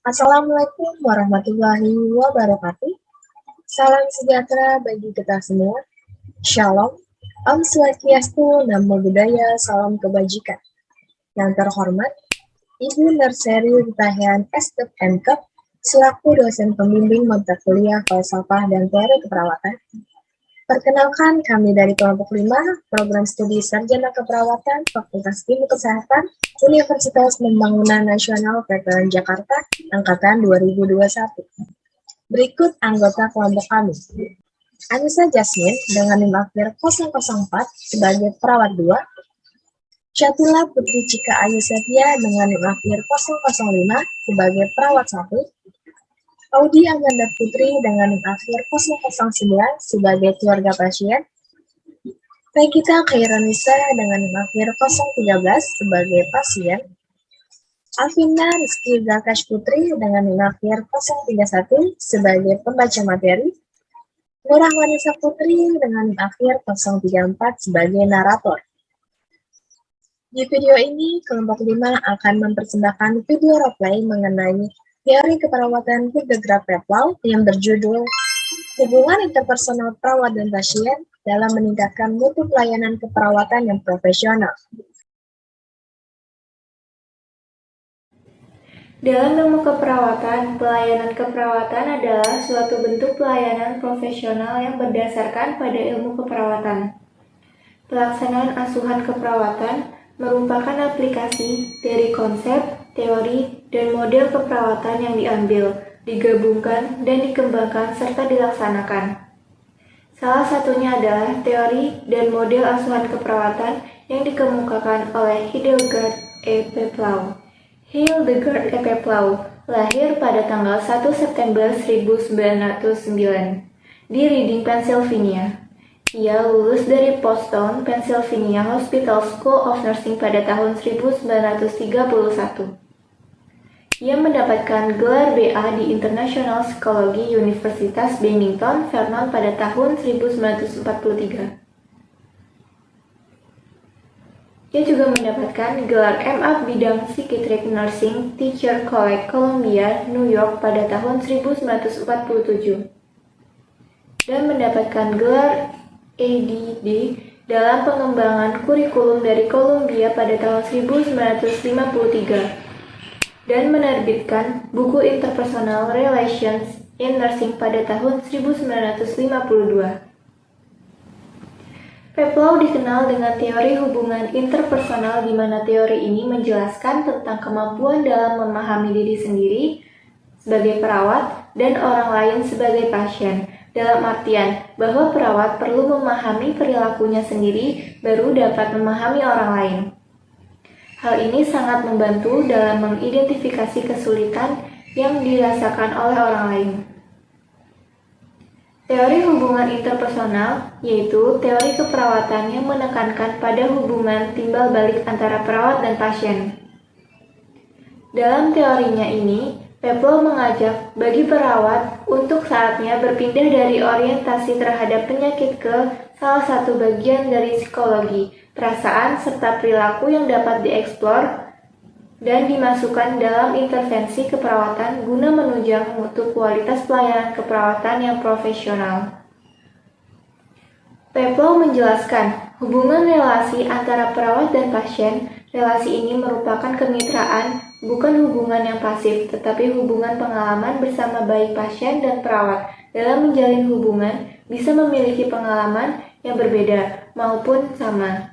Assalamualaikum warahmatullahi wabarakatuh. Salam sejahtera bagi kita semua. Shalom. Om Swastiastu, Namo Buddhaya, Salam Kebajikan. Yang terhormat, Ibu Nurseri Rutahian S.M.K, selaku dosen pembimbing mata kuliah Falsafah dan Teori Keperawatan. Perkenalkan, kami dari kelompok 5, program studi Sarjana Keperawatan, Fakultas Ilmu Kesehatan, Universitas Pembangunan Nasional Veteran Jakarta, Angkatan 2021. Berikut anggota kelompok kami. Anissa Jasmine dengan NIM akhir 004 sebagai perawat 2, Syatila Putri Cika Ayu Setia dengan NIM akhir 005 sebagai perawat 1, Audi Amanda Putri dengan NIM akhir 009 sebagai keluarga pasien, Regita Khairanisa dengan NIM akhir 013 sebagai pasien, Alvina Rizky Zakash Putri dengan NIM akhir 031 sebagai pembaca materi, Nurah Wanisa Putri dengan NIM akhir 034 sebagai narator. Di video ini, kelompok 5 akan mempersembahkan video roleplay mengenai teori keperawatan Hildegard Peplau yang berjudul Hubungan Interpersonal Perawat dan Pasien dalam meningkatkan mutu pelayanan keperawatan yang profesional. Dalam ilmu keperawatan, pelayanan keperawatan adalah suatu bentuk pelayanan profesional yang berdasarkan pada ilmu keperawatan. Pelaksanaan asuhan keperawatan merupakan aplikasi dari konsep, teori, dan model keperawatan yang diambil, digabungkan, dan dikembangkan serta dilaksanakan. Salah satunya adalah teori dan model asuhan keperawatan yang dikemukakan oleh Hildegard E. Peplau. Hildegard E. Peplau lahir pada tanggal 1 September 1909 di Reading, Pennsylvania. Ia lulus dari Pottstown, Pennsylvania Hospital School of Nursing pada tahun 1931. Ia mendapatkan gelar BA di International Psychology Universitas Bennington, Vermont pada tahun 1943. Ia juga mendapatkan gelar MA bidang Psychiatric Nursing Teacher College Columbia, New York pada tahun 1947 dan mendapatkan gelar ADD dalam pengembangan kurikulum dari Columbia pada tahun 1953 dan menerbitkan buku Interpersonal Relations in Nursing pada tahun 1952. Peplau dikenal dengan teori hubungan interpersonal di mana teori ini menjelaskan tentang kemampuan dalam memahami diri sendiri sebagai perawat dan orang lain sebagai pasien, dalam artian bahwa perawat perlu memahami perilakunya sendiri baru dapat memahami orang lain. Hal ini sangat membantu dalam mengidentifikasi kesulitan yang dirasakan oleh orang lain. Teori hubungan interpersonal yaitu teori keperawatan yang menekankan pada hubungan timbal balik antara perawat dan pasien. Dalam teorinya ini, Peplau mengajak bagi perawat untuk saatnya berpindah dari orientasi terhadap penyakit ke salah satu bagian dari psikologi, perasaan, serta perilaku yang dapat dieksplor dan dimasukkan dalam intervensi keperawatan guna menunjang mutu kualitas pelayanan keperawatan yang profesional. Peplau menjelaskan hubungan relasi antara perawat dan pasien. Relasi ini merupakan kemitraan, bukan hubungan yang pasif, tetapi hubungan pengalaman bersama baik pasien dan perawat. Dalam menjalin hubungan, bisa memiliki pengalaman yang berbeda maupun sama.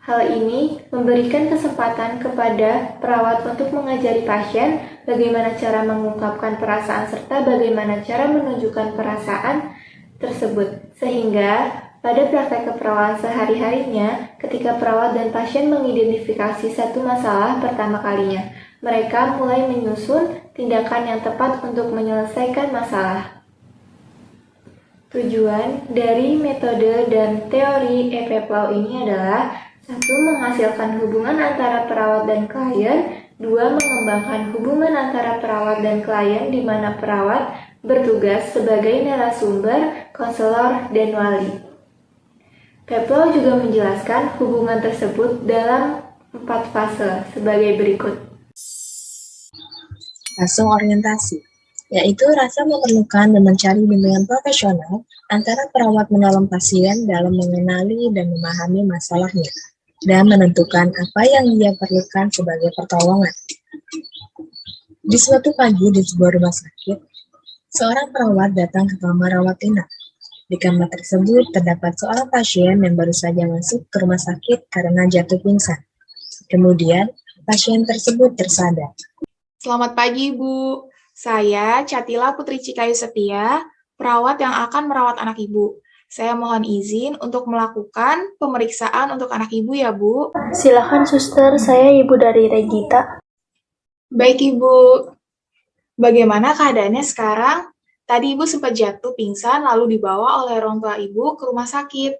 Hal ini memberikan kesempatan kepada perawat untuk mengajari pasien bagaimana cara mengungkapkan perasaan serta bagaimana cara menunjukkan perasaan tersebut. Sehingga pada praktek keperawatan sehari-harinya, ketika perawat dan pasien mengidentifikasi satu masalah pertama kalinya, mereka mulai menyusun tindakan yang tepat untuk menyelesaikan masalah. Tujuan dari metode dan teori E. Peplau ini adalah 1. Menghasilkan hubungan antara perawat dan klien. 2. Mengembangkan hubungan antara perawat dan klien di mana perawat bertugas sebagai narasumber, konselor, dan wali. Peplau juga menjelaskan hubungan tersebut dalam 4 fase sebagai berikut. Fase orientasi, yaitu rasa memerlukan dan mencari bimbingan profesional antara perawat menolong pasien dalam mengenali dan memahami masalahnya, dan menentukan apa yang dia perlukan sebagai pertolongan. Di suatu pagi di sebuah rumah sakit, seorang perawat datang ke kamar rawat inap. Di kamar tersebut terdapat seorang pasien yang baru saja masuk ke rumah sakit karena jatuh pingsan. Kemudian, pasien tersebut tersadar. Selamat pagi, Bu. Saya Catila Putri Cikayu Setia, perawat yang akan merawat anak Ibu. Saya mohon izin untuk melakukan pemeriksaan untuk anak Ibu ya, Bu. Silakan suster, saya ibu dari Regita. Baik, Ibu. Bagaimana keadaannya sekarang? Tadi Ibu sempat jatuh pingsan lalu dibawa oleh orang tua Ibu ke rumah sakit.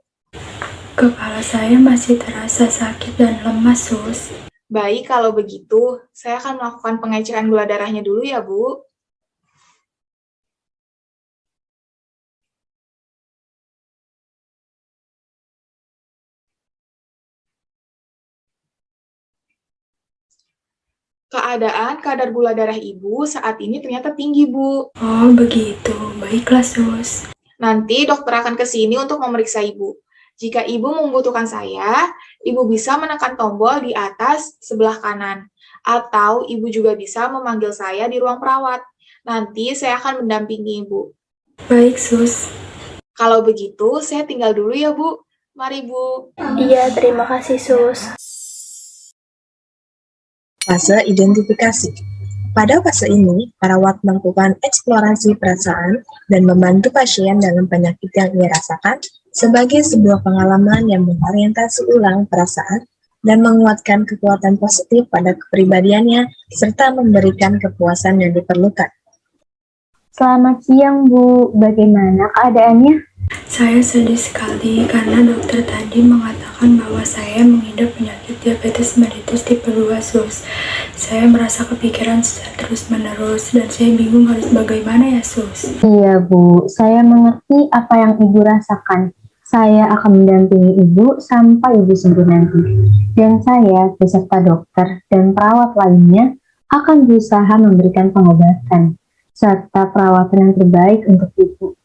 Kepala saya masih terasa sakit dan lemas, Sus. Baik, kalau begitu, saya akan melakukan pengecekan gula darahnya dulu ya, Bu. Keadaan kadar gula darah Ibu saat ini ternyata tinggi, Bu. Oh, begitu. Baiklah, Sus. Nanti dokter akan ke sini untuk memeriksa Ibu. Jika Ibu membutuhkan saya, Ibu bisa menekan tombol di atas sebelah kanan. Atau Ibu juga bisa memanggil saya di ruang perawat. Nanti saya akan mendampingi Ibu. Baik, Sus. Kalau begitu, saya tinggal dulu ya, Bu. Mari, Bu. Iya, terima kasih sus. Fase identifikasi. Pada fase ini, perawat melakukan eksplorasi perasaan dan membantu pasien dalam penyakit yang ia rasakan sebagai sebuah pengalaman yang mengorientasi ulang perasaan dan menguatkan kekuatan positif pada kepribadiannya serta memberikan kepuasan yang diperlukan. Selamat siang, Bu. Bagaimana keadaannya? Saya sedih sekali karena dokter tadi mengatakan bahwa saya mengidap penyakit diabetes mellitus tipe 2, Sus. Saya merasa kepikiran terus-menerus dan saya bingung harus bagaimana ya, Sus. Iya, Bu. Saya mengerti apa yang Ibu rasakan. Saya akan mendampingi Ibu sampai Ibu sembuh nanti. Dan saya, beserta dokter dan perawat lainnya, akan berusaha memberikan pengobatan serta perawatan yang terbaik untuk Ibu.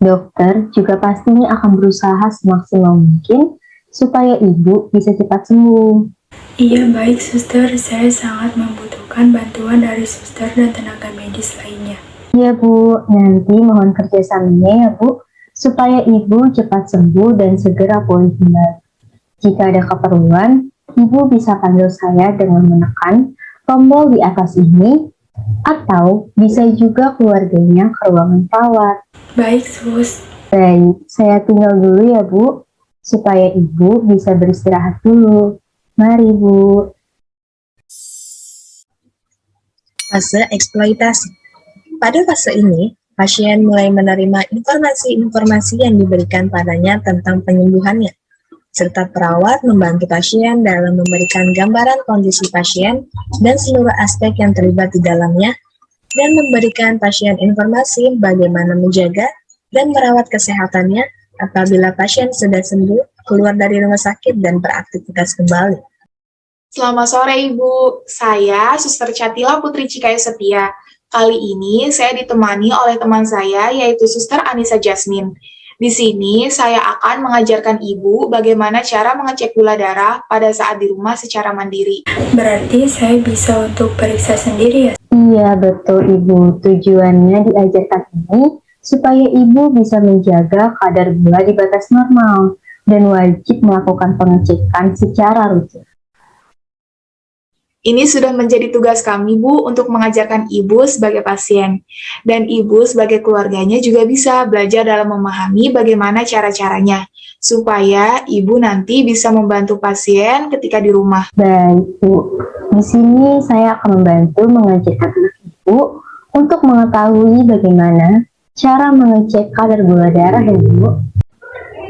Dokter juga pastinya akan berusaha semaksimal mungkin supaya Ibu bisa cepat sembuh. Iya, baik, Suster. Saya sangat membutuhkan bantuan dari suster dan tenaga medis lainnya. Iya, Bu. Nanti mohon kerjasamanya ya, Bu, supaya Ibu cepat sembuh dan segera pulih kembali. Jika ada keperluan, Ibu bisa panggil saya dengan menekan tombol di atas ini, atau bisa juga keluarganya ke ruangan perawat. Baik, Sus. Baik, saya tinggal dulu ya, Bu, supaya Ibu bisa beristirahat dulu. Mari, Bu. Fase eksploitasi. Pada fase ini, pasien mulai menerima informasi-informasi yang diberikan padanya tentang penyembuhannya, serta perawat membantu pasien dalam memberikan gambaran kondisi pasien dan seluruh aspek yang terlibat di dalamnya, dan memberikan pasien informasi bagaimana menjaga dan merawat kesehatannya apabila pasien sudah sembuh, keluar dari rumah sakit, dan beraktivitas kembali. Selamat sore, Ibu. Saya Suster Catila Putri Cikayu Setia. Kali ini saya ditemani oleh teman saya, yaitu Suster Anissa Jasmine. Di sini saya akan mengajarkan Ibu bagaimana cara mengecek gula darah pada saat di rumah secara mandiri. Berarti saya bisa untuk periksa sendiri ya? Iya, betul, Ibu. Tujuannya diajarkan ini supaya Ibu bisa menjaga kadar gula di batas normal dan wajib melakukan pengecekan secara rutin. Ini sudah menjadi tugas kami, Bu, untuk mengajarkan Ibu sebagai pasien. Dan Ibu sebagai keluarganya juga bisa belajar dalam memahami bagaimana cara-caranya, supaya Ibu nanti bisa membantu pasien ketika di rumah. Baik, Bu. Di sini saya akan membantu mengajarkan anak Ibu untuk mengetahui bagaimana cara mengecek kadar gula darah ya, Bu.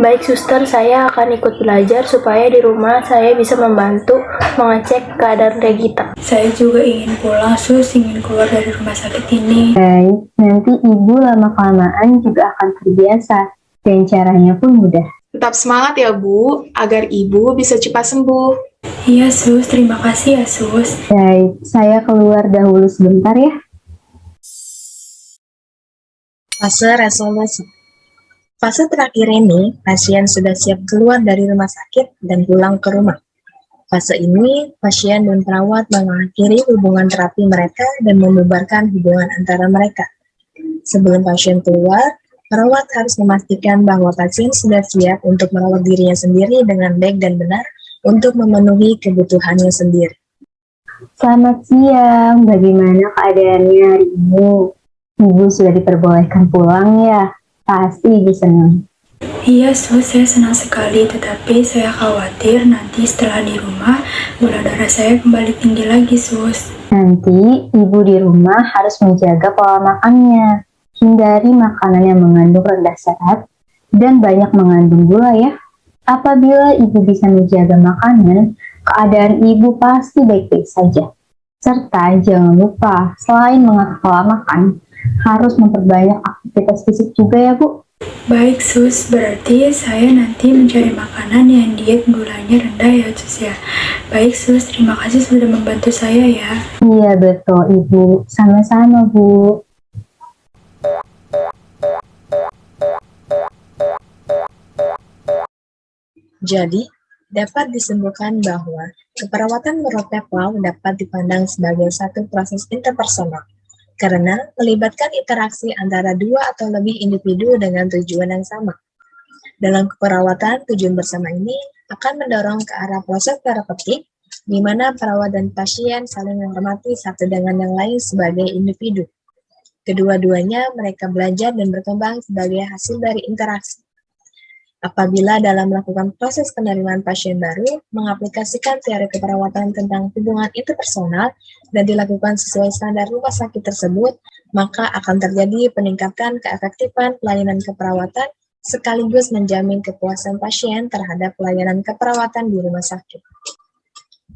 Baik suster, saya akan ikut belajar supaya di rumah saya bisa membantu mengecek keadaan Regita. Saya juga ingin pulang, Sus, ingin keluar dari rumah sakit ini. Baik, nanti Ibu lama-kelamaan juga akan terbiasa dan caranya pun mudah. Tetap semangat ya, Bu, agar Ibu bisa cepat sembuh. Iya, Sus. Terima kasih ya, Sus. Baik, saya keluar dahulu sebentar ya. Fase resolusi. Fase terakhir ini, pasien sudah siap keluar dari rumah sakit dan pulang ke rumah. Fase ini, pasien dan perawat mengakhiri hubungan terapi mereka dan membubarkan hubungan antara mereka. Sebelum pasien keluar, perawat harus memastikan bahwa pasien sudah siap untuk merawat dirinya sendiri dengan baik dan benar untuk memenuhi kebutuhannya sendiri. Selamat siang, bagaimana keadaannya hari ini? Ibu sudah diperbolehkan pulang ya? Pasti Ibu senang. Iya, Sus, saya senang sekali, tetapi saya khawatir nanti setelah di rumah, gula darah saya kembali tinggi lagi, Sus. Nanti Ibu di rumah harus menjaga pola makannya. Hindari makanan yang mengandung rendah serat dan banyak mengandung gula ya. Apabila Ibu bisa menjaga makanan, keadaan Ibu pasti baik-baik saja. Serta jangan lupa, selain mengatur pola makan, harus memperbanyak aktivitas fisik juga ya Bu. Baik, Sus, berarti saya nanti mencari makanan yang diet gulanya rendah ya, Sus ya. Baik, Sus, terima kasih sudah membantu saya ya. Iya betul Ibu, sama-sama Bu. Jadi, dapat disimpulkan bahwa keperawatan meroket wow dapat dipandang sebagai satu proses interpersonal karena melibatkan interaksi antara dua atau lebih individu dengan tujuan yang sama. Dalam keperawatan, tujuan bersama ini akan mendorong ke arah proses terapeutik di mana perawat dan pasien saling menghormati satu dengan yang lain sebagai individu. Kedua-duanya mereka belajar dan berkembang sebagai hasil dari interaksi. Apabila dalam melakukan proses penerimaan pasien baru, mengaplikasikan teori keperawatan tentang hubungan interpersonal dan dilakukan sesuai standar rumah sakit tersebut, maka akan terjadi peningkatan keefektifan pelayanan keperawatan sekaligus menjamin kepuasan pasien terhadap pelayanan keperawatan di rumah sakit.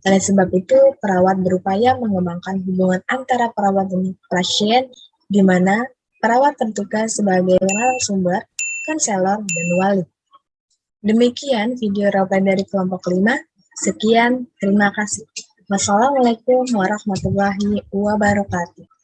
Oleh sebab itu, perawat berupaya mengembangkan hubungan antara perawat dan pasien, di mana perawat bertugas sebagai narasumber, konselor, dan wali. Demikian video role dari kelompok 5. Sekian, terima kasih. Wassalamualaikum warahmatullahi wabarakatuh.